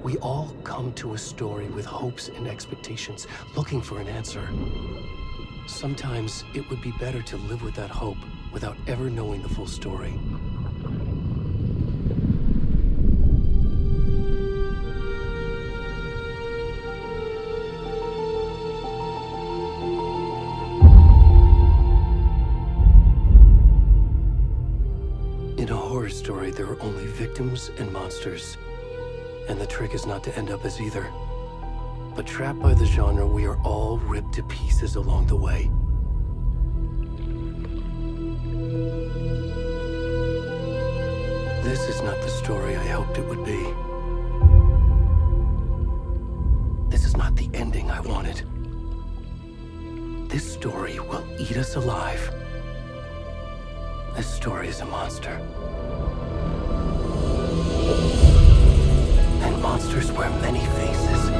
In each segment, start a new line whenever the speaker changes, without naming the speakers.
We all come to a story with hopes and expectations, looking for an answer. Sometimes it would be better to live with that hope without ever knowing the full story. In a horror story, there are only victims and monsters. And the trick is not to end up as either. But trapped by the genre, we are all ripped to pieces along the way. This is not the story I hoped it would be. This is not the ending I wanted. This story will eat us alive. This story is a monster. And monsters wear many faces.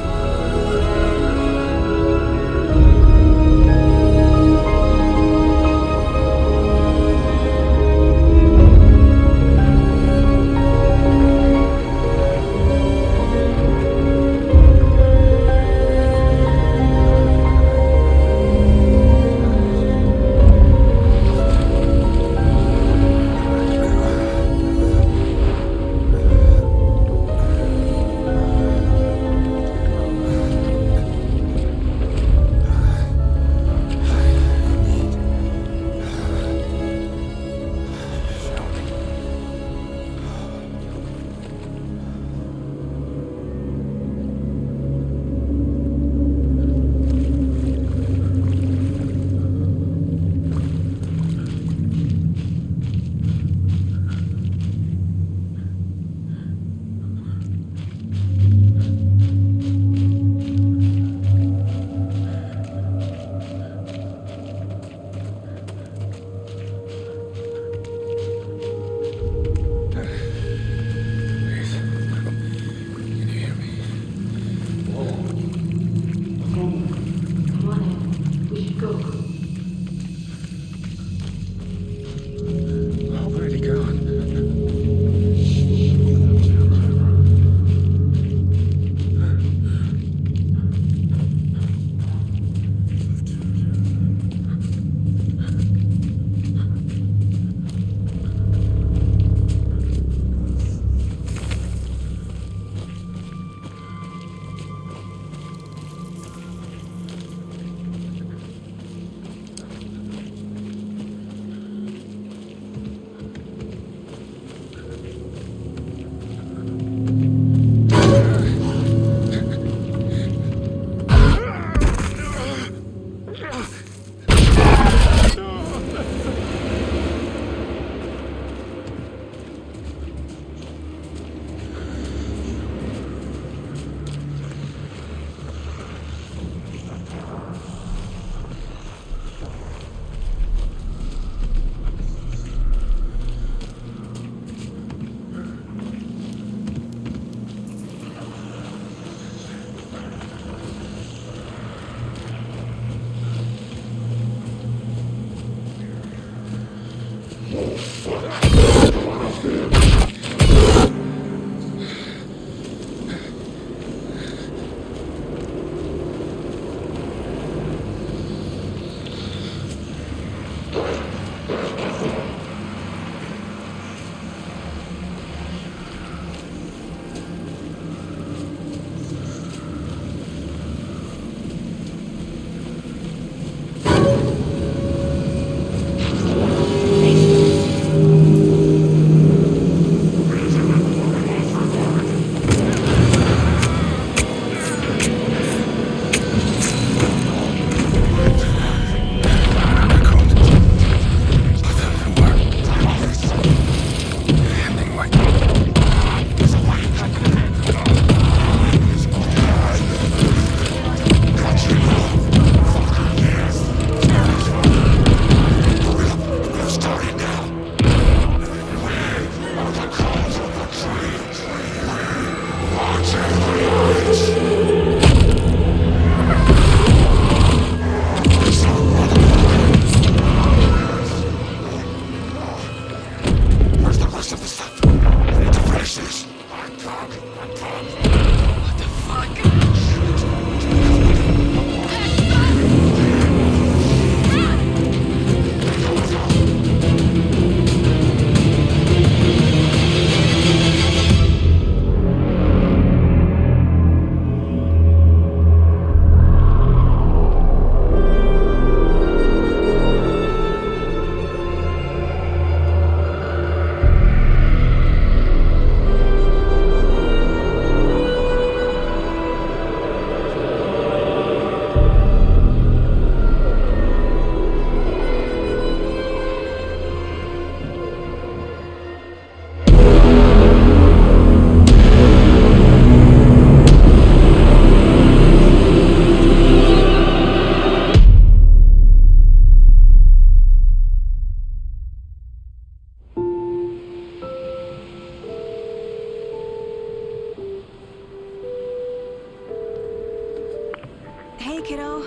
kiddo.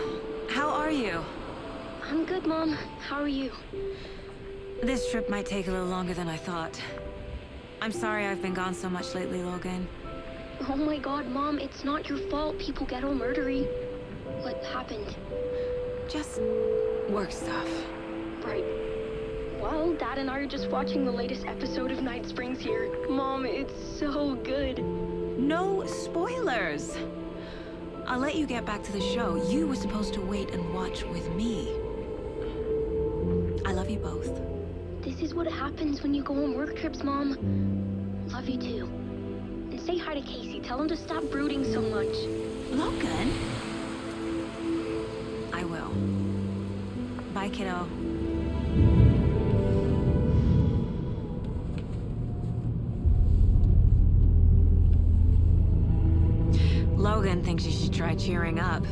How are you?
I'm good, Mom. How are you?
This trip might take a little longer than I thought. I'm sorry I've been gone so much lately, Logan.
Oh my god, Mom, it's not your fault people get all murdery. What happened?
Just work stuff.
Right. Well, Dad and I are just watching the latest episode of Night Springs here. Mom, it's so good.
No spoilers! I'll let you get back to the show. You were supposed to wait and watch with me. I love you both.
This is what happens when you go on work trips, Mom. Love you too. And say hi to Casey. Tell him to stop brooding so much.
Logan? I will. Bye, kiddo. Logan thinks you should try cheering up.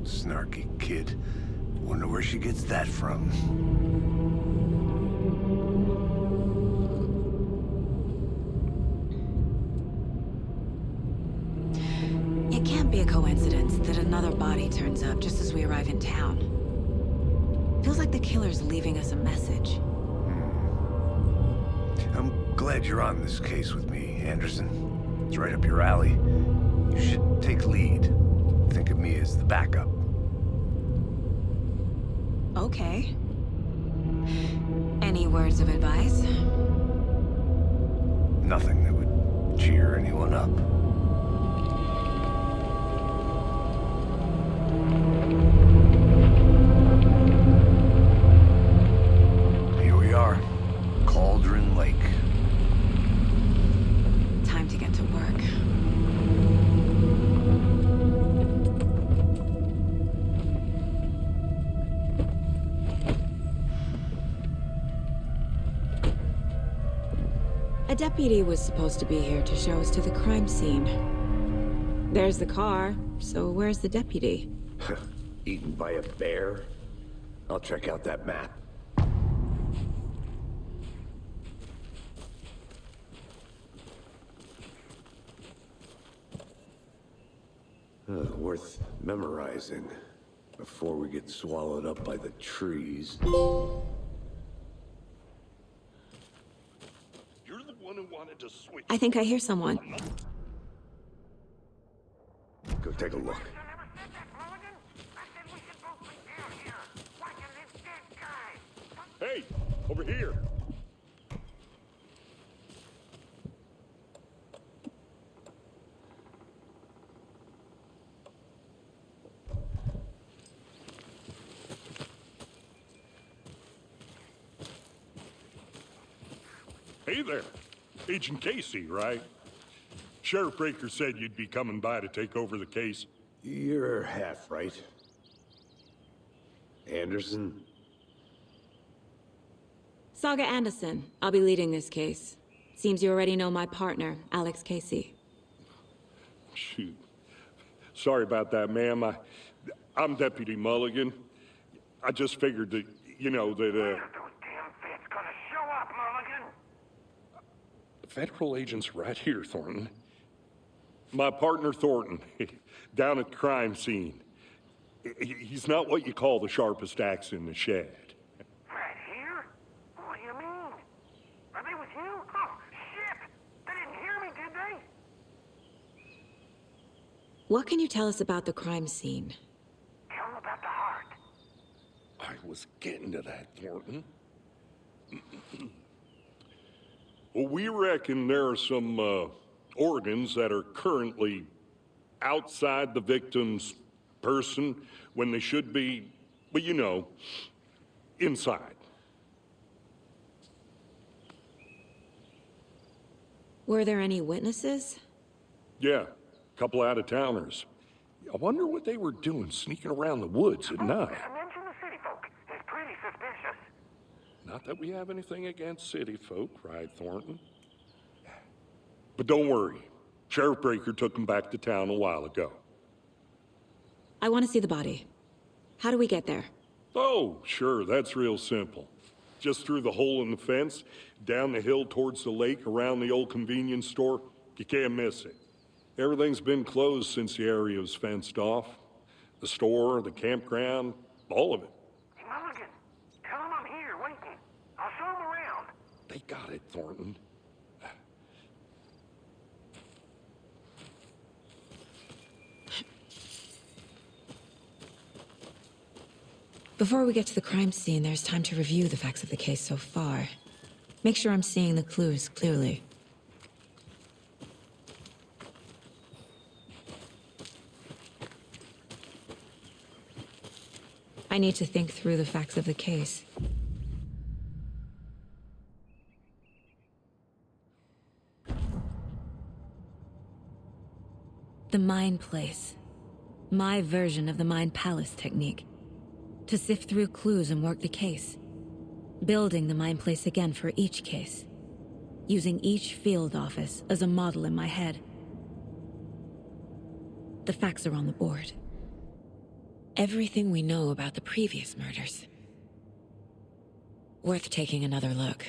Snarky kid. Wonder where she gets that from.
It can't be a coincidence that another body turns up just as we arrive in town. Feels like the killer's leaving us a message.
I'm glad you're on this case with me, Anderson. It's right up your alley. You should take lead. Think of me as the backup.
Okay. Any words of advice?
Nothing that would cheer anyone up. Here we are. Cauldron Lake.
Time to get to work. A deputy was supposed to be here to show us to the crime scene. There's the car, so where's the deputy?
Eaten by a bear? I'll check out that map. Worth memorizing before we get swallowed up by the trees.
You're the one who wanted to switch.
I think I hear someone.
Go take a look.
Hey, over here. Hey there. Agent Casey, right? Sheriff Breaker said you'd be coming by to take over the case.
You're half right. Anderson?
Saga Anderson. I'll be leading this case. Seems you already know my partner, Alex Casey.
Shoot. Sorry about that, ma'am. I'm Deputy Mulligan. I just figured that, you know, that,
Those damn feds gonna show up, Mulligan.
Federal agent's right here, Thornton. My partner, Thornton, down at the crime scene. He's not what you call the sharpest axe in the shed.
Right here? What do you mean? Are they with you? Oh, shit! They didn't hear me, did they?
What can you tell us about the crime scene?
Tell them about the heart.
I was getting to that, Thornton. Well, we reckon there are some organs that are currently outside the victim's person when they should be, well, you know, inside.
Were there any witnesses?
Yeah, a couple out-of-towners. I wonder what they were doing sneaking around the woods at night.
Mention the city folk. It's pretty suspicious.
Not that we have anything against city folk, right, Thornton? But don't worry. Sheriff Breaker took them back to town a while ago.
I want to see the body. How do we get there?
Oh, sure, that's real simple. Just through the hole in the fence, down the hill towards the lake, around the old convenience store. You can't miss it. Everything's been closed since the area was fenced off. The store, the campground, all of it.
Hey, Mulligan, tell him I'm here waiting. I'll show him around.
They got it, Thornton.
Before we get to the crime scene, there's time to review the facts of the case so far. Make sure I'm seeing the clues clearly. I need to think through the facts of the case. The Mind Place. My version of the Mind Palace technique. To sift through clues and work the case. Building the Mind Place again for each case. Using each field office as a model in my head. The facts are on the board. Everything we know about the previous murders. Worth taking another look.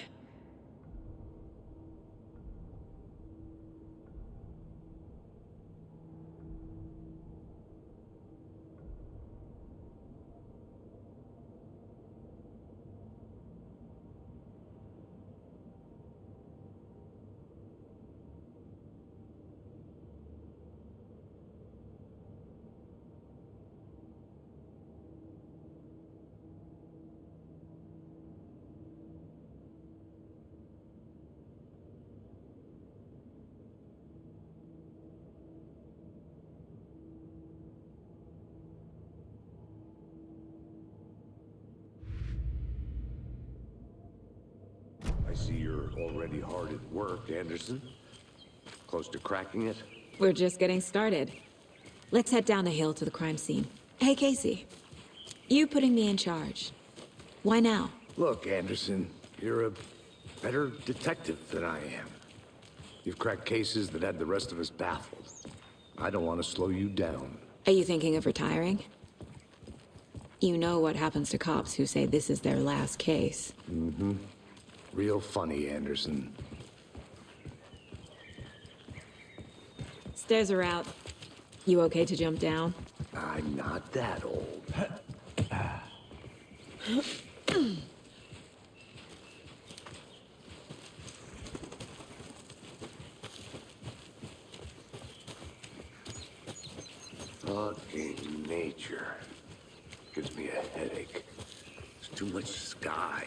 I see you're already hard at work, Anderson. Close to cracking it?
We're just getting started. Let's head down the hill to the crime scene. Hey, Casey. You putting me in charge. Why now?
Look, Anderson, you're a better detective than I am. You've cracked cases that had the rest of us baffled. I don't want to slow you down.
Are you thinking of retiring? You know what happens to cops who say this is their last case.
Mm-hmm. Real funny, Anderson.
Stairs are out. You okay to jump down?
I'm not that old. Fucking nature. Gives me a headache. There's too much sky.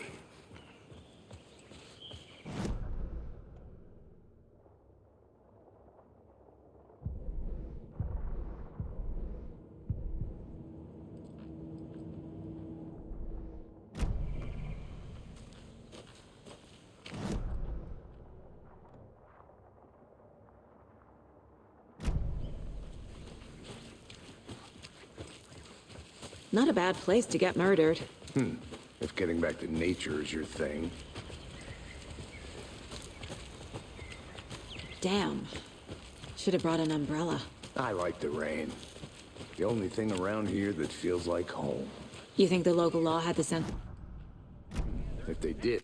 Not a bad place to get murdered.
If getting back to nature is your thing.
Damn. Should have brought an umbrella.
I like the rain. The only thing around here that feels like home.
You think the local law had the sense?
If they did.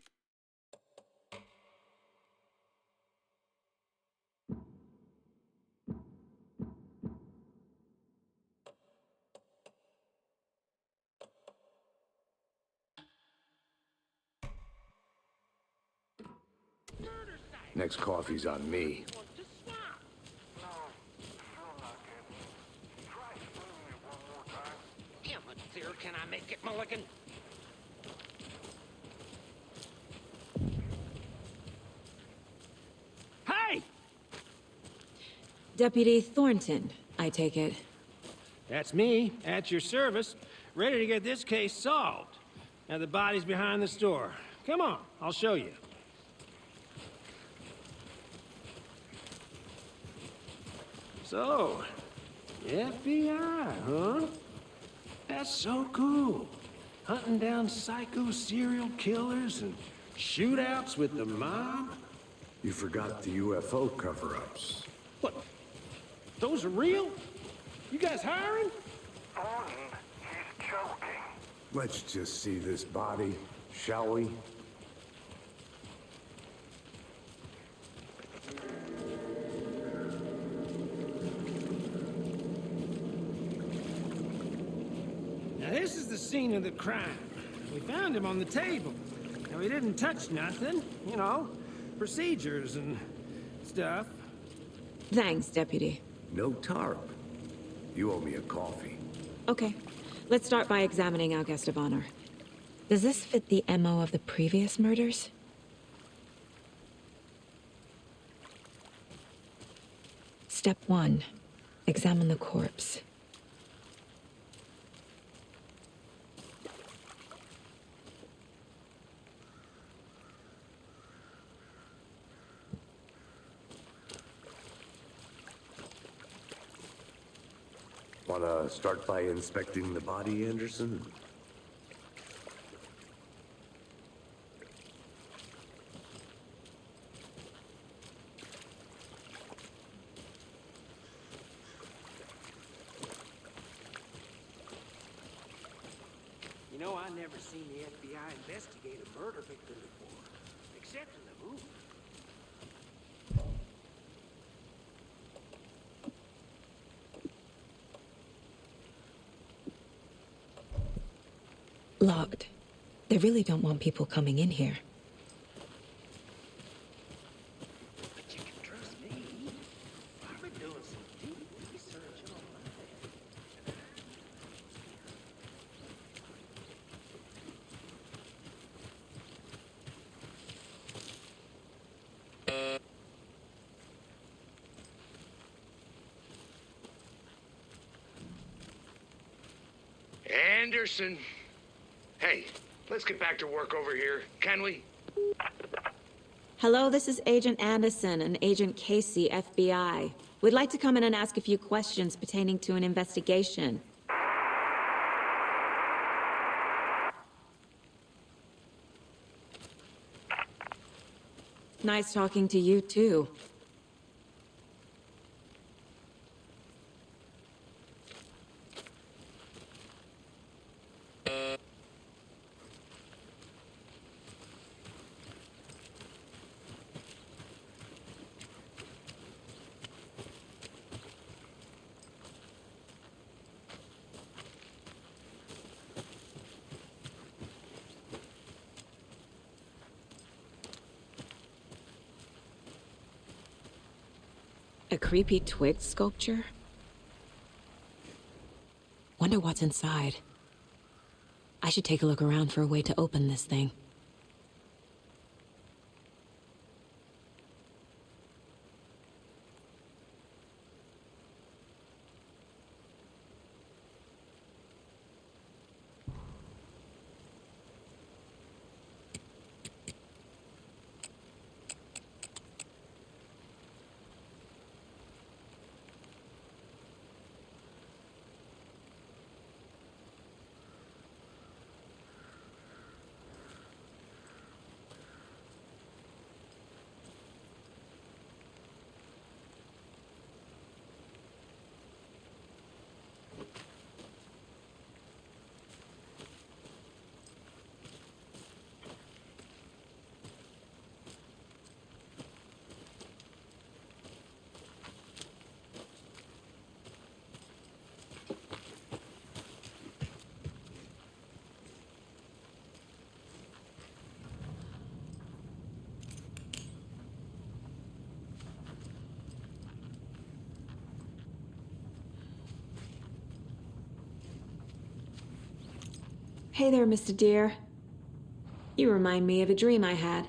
Next coffee's on me.
How much clearer can I make it, Mulligan? Hey!
Deputy Thornton, I take it.
That's me, at your service, ready to get this case solved. Now the body's behind the store. Come on, I'll show you. So, FBI, huh? That's so cool. Hunting down psycho serial killers and shootouts with the mob?
You forgot the UFO cover-ups.
What? Those are real? You guys hiring?
Thornton, he's joking.
Let's just see this body, shall we?
scene of the crime. We found him on the table. Now, he didn't touch nothing, you know, procedures and stuff.
Thanks, Deputy.
No tarp. You owe me a coffee.
Okay, let's start by examining our guest of honor. Does this fit the MO of the previous murders? Step 1. Examine the corpse.
Wanna start by inspecting the body, Anderson?
You know, I never seen the FBI investigate a murder victim before, except in the movie.
Locked. They really don't want people coming in here.
But you can trust me. I've been doing some deep research on that.
Anderson! Hey, let's get back to work over here, can we?
Hello, this is Agent Anderson and Agent Casey, FBI. We'd like to come in and ask a few questions pertaining to an investigation. Nice talking to you, too. A creepy twig sculpture? Wonder what's inside. I should take a look around for a way to open this thing. Hey there, Mr. Deer. You remind me of a dream I had.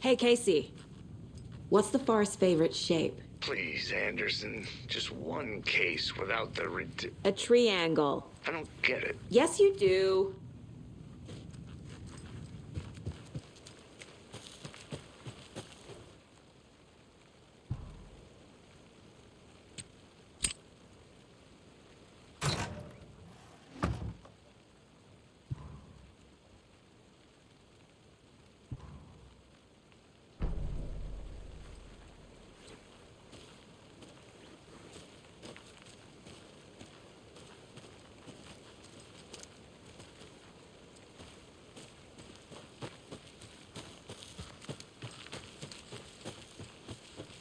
Hey, Casey. What's the far's favorite shape?
Please, Anderson. Just one case without the
A triangle.
I don't get it.
Yes, you do.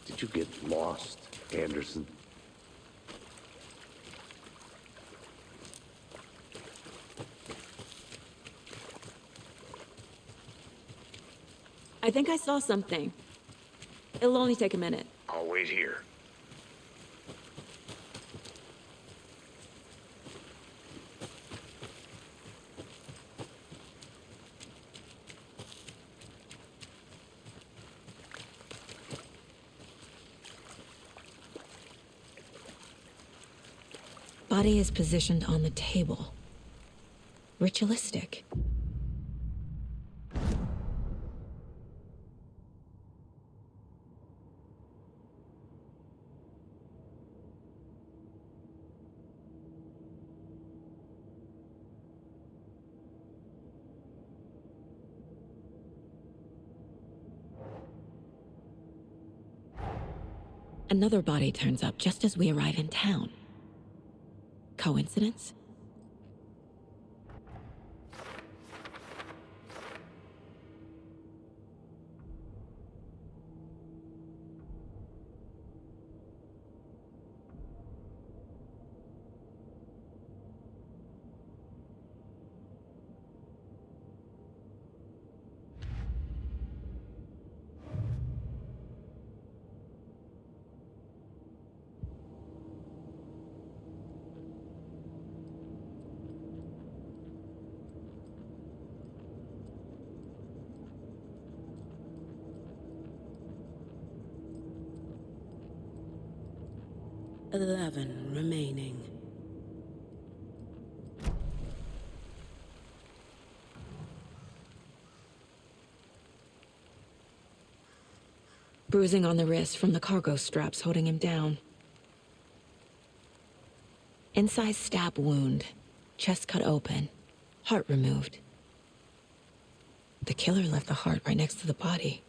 Did you get lost, Anderson?
I think I saw something. It'll only take a minute.
I'll wait here.
Body is positioned on the table. Ritualistic. Another body turns up just as we arrive in town. Coincidence?
"11 remaining."
Bruising on the wrist from the cargo straps holding him down. Incised stab wound. Chest cut open. Heart removed. The killer left the heart right next to the body.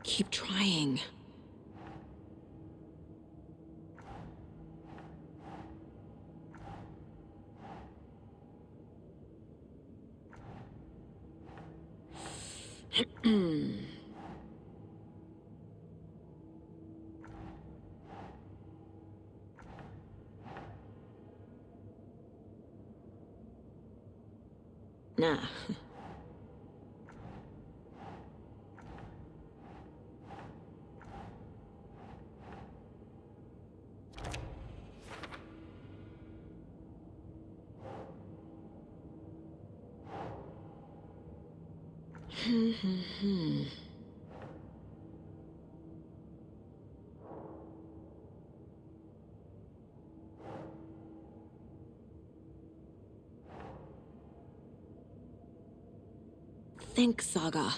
Keep trying. Nah. Think, Saga.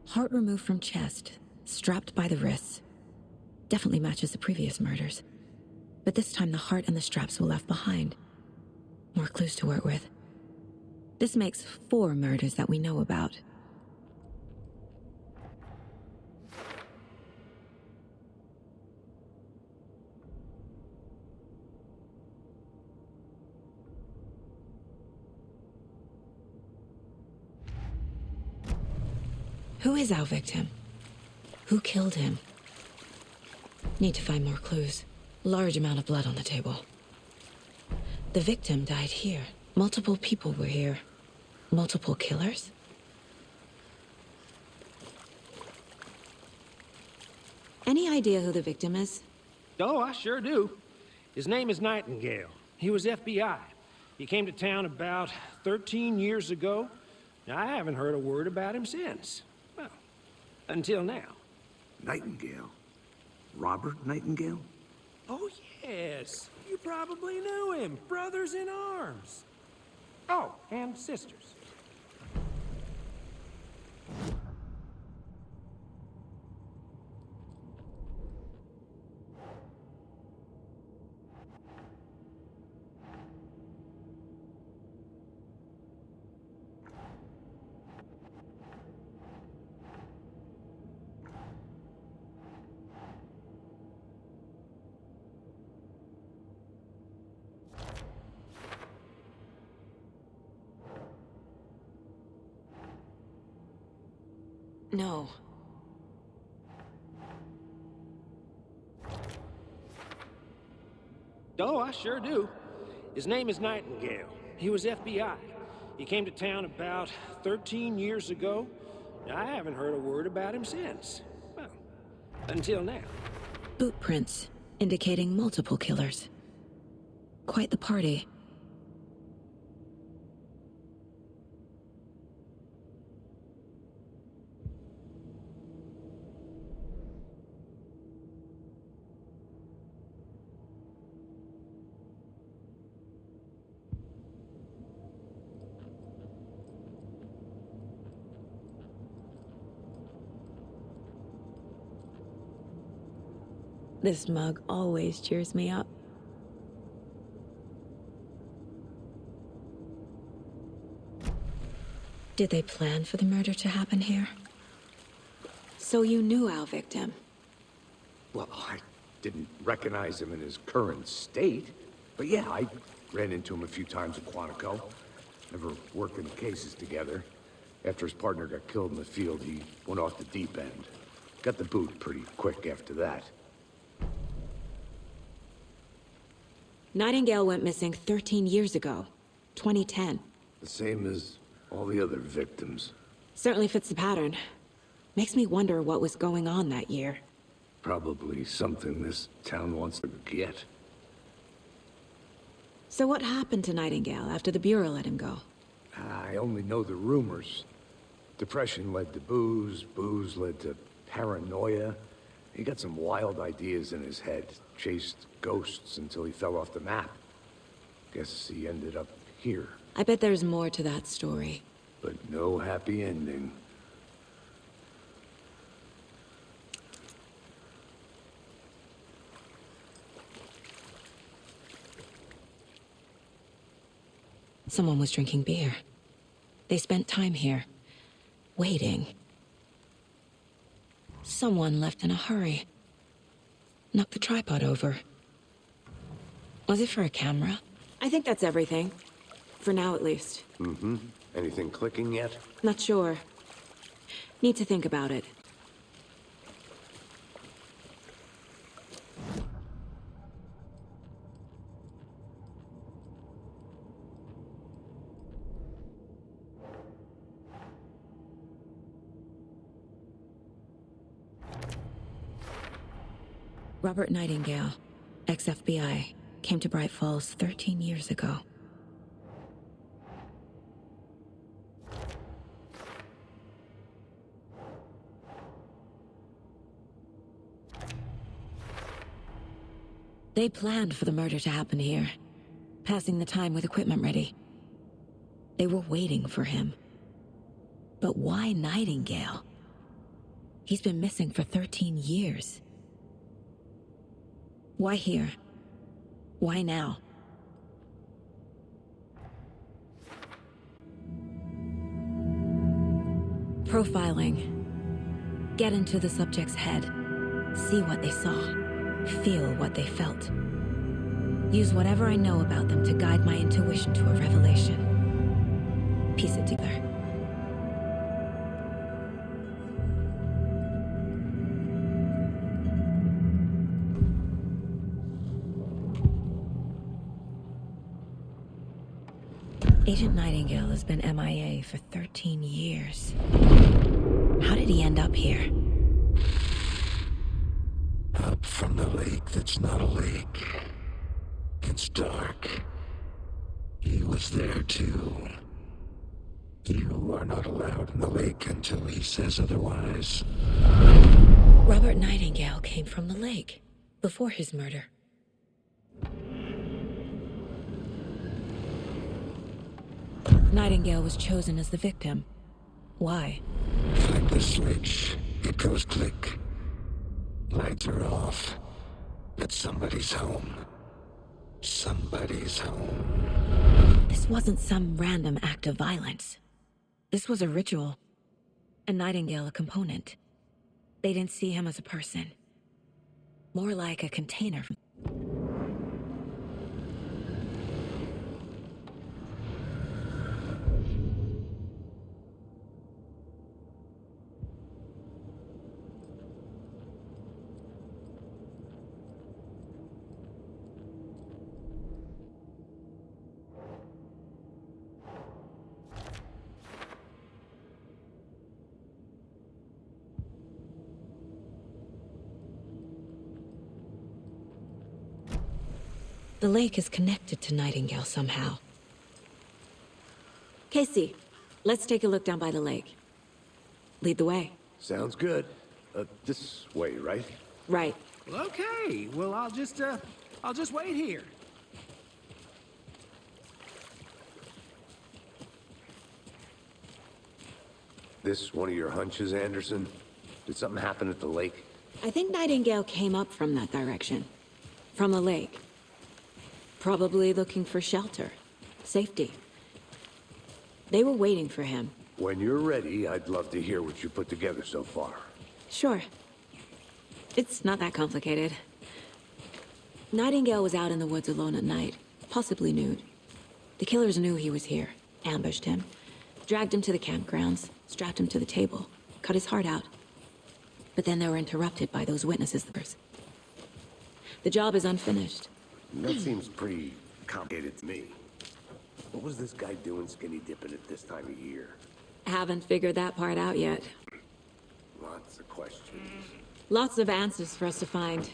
Heart removed from chest, strapped by the wrists. Definitely matches the previous murders. But this time the heart and the straps were left behind. More clues to work with. This makes 4 murders that we know about. Who is our victim? Who killed him? Need to find more clues. Large amount of blood on the table. The victim died here. Multiple people were here. Multiple killers? Any idea who the victim is?
Oh, I sure do. His name is Nightingale. He was FBI. He came to town about 13 years ago. Now, I haven't heard a word about him since. Well, until now.
Nightingale? Robert Nightingale?
Oh, yes. You probably knew him. Brothers in arms. Oh, and sisters.
No.
Oh, I sure do. His name is Nightingale. He was FBI. He came to town about 13 years ago. Now, I haven't heard a word about him since. Well, until now.
Boot prints, indicating multiple killers. Quite the party. This mug always cheers me up. Did they plan for the murder to happen here? So you knew our victim?
Well, I didn't recognize him in his current state. But yeah, I ran into him a few times in Quantico. Never worked any cases together. After his partner got killed in the field, he went off the deep end. Got the boot pretty quick after that.
Nightingale went missing 13 years ago, 2010.
The same as all the other victims.
Certainly fits the pattern. Makes me wonder what was going on that year.
Probably something this town wants to get.
So what happened to Nightingale after the Bureau let him go?
I only know the rumors. Depression led to booze, booze led to paranoia. He got some wild ideas in his head, chased ghosts until he fell off the map. Guess he ended up here,
I bet there's more to that story.
but no happy ending.
Someone was drinking beer. They spent time here, waiting. Someone left in a hurry. Knocked the tripod over. Was it for a camera? I think that's everything. For now, at least.
Mm-hmm. Anything clicking yet?
Not sure. Need to think about it. Robert Nightingale, ex-FBI, came to Bright Falls 13 years ago. They planned for the murder to happen here, passing the time with equipment ready. They were waiting for him. But why Nightingale? He's been missing for 13 years. Why here? Why now? Profiling. Get into the subject's head. See what they saw. Feel what they felt. Use whatever I know about them to guide my intuition to a revelation. Piece it together. Agent Nightingale has been MIA for 13 years. How did he end up here?
Up from the lake that's not a lake. It's dark. He was there too. You are not allowed in the lake until he says otherwise.
Robert Nightingale came from the lake, before his murder. Nightingale was chosen as the victim. Why?
Flick the switch. It goes click. Lights are off. But somebody's home. Somebody's home.
This wasn't some random act of violence. This was a ritual. And Nightingale a component. They didn't see him as a person. More like a container. The lake is connected to Nightingale somehow. Casey, let's take a look down by the lake. Lead the way.
Sounds good. This way, right?
Right.
Well, okay. Well, I'll just wait here.
This one of your hunches, Anderson? Did something happen at the lake?
I think Nightingale came up from that direction. From the lake. Probably looking for shelter. Safety. They were waiting for him.
When you're ready, I'd love to hear what you put together so far.
Sure. It's not that complicated. Nightingale was out in the woods alone at night, possibly nude. The killers knew he was here, ambushed him, dragged him to the campgrounds, strapped him to the table, cut his heart out. But then they were interrupted by those witnesses. The job is unfinished.
That seems pretty complicated to me. What was this guy doing skinny dipping at this time of year?
Haven't figured that part out yet.
Lots of questions.
Lots of answers for us to find.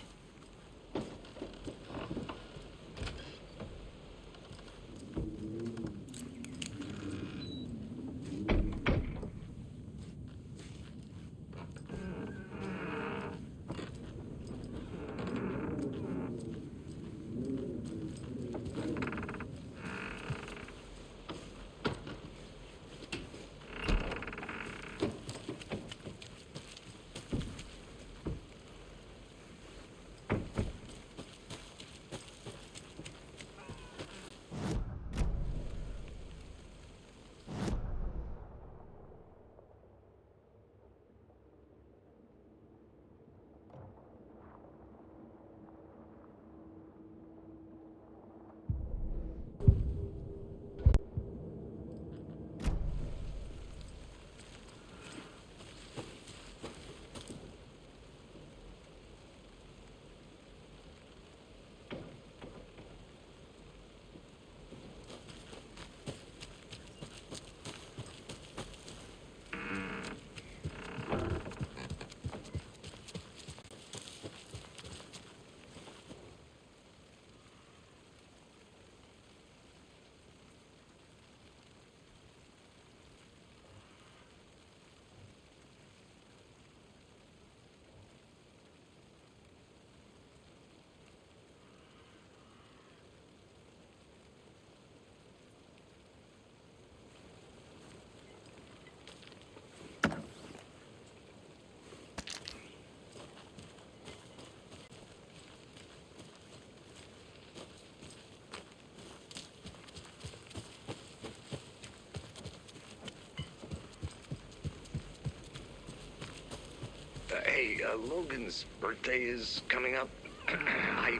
Hey, Logan's birthday is coming up. I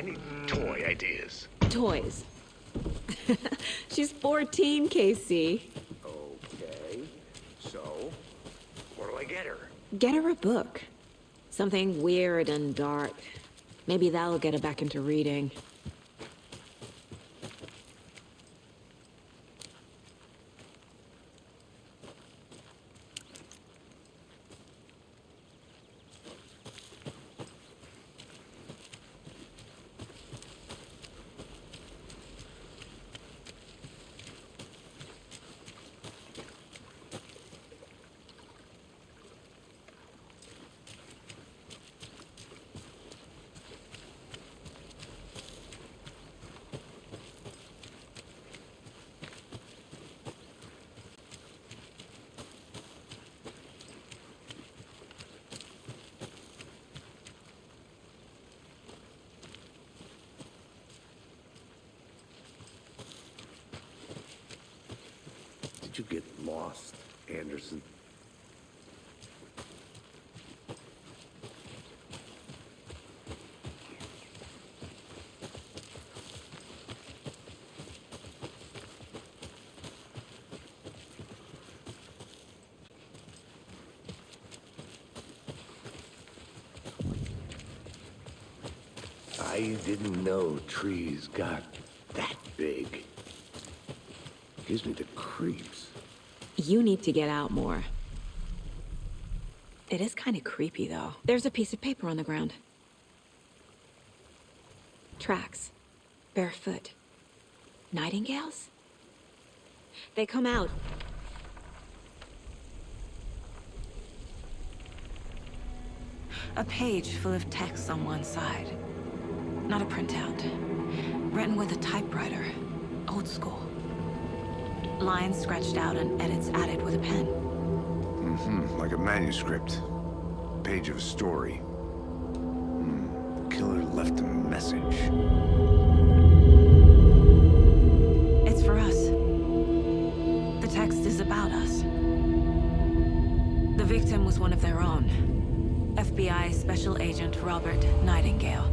need toy ideas.
Toys. She's 14, Casey.
Okay, so what do I get her?
Get her a book. Something weird and dark. Maybe that'll get her back into reading.
Did you get lost, Anderson? I didn't know trees got that big. Gives me the creeps.
You need to get out more. It is kind of creepy, though. There's a piece of paper on the ground. Tracks. Barefoot. Nightingales? They come out. A page full of text on one side. Not a printout. Written with a typewriter. Old school. Lines scratched out and edits added with a pen.
Mm-hmm, like a manuscript. Page of a story. Killer left a message.
It's for us. The text is about us. The victim was one of their own. FBI Special Agent Robert Nightingale.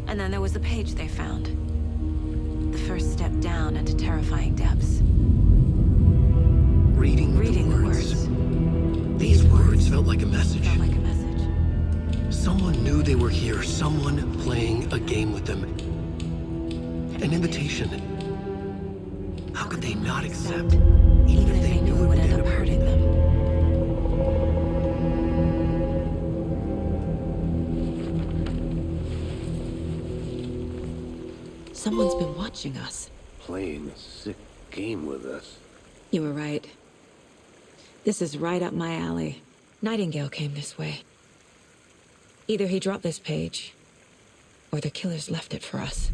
And then there was the page they found. The first step down into terrifying depths.
Reading the words. These words felt like a message. Someone knew they were here. Someone playing a game with them. An invitation.
How could they not accept?
Even if they knew it would end up hurting them. Someone's been watching us.
Playing a sick game with us.
You were right. This is right up my alley. Nightingale came this way. Either he dropped this page, or the killers left it for us.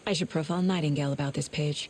I should profile Nightingale about this page.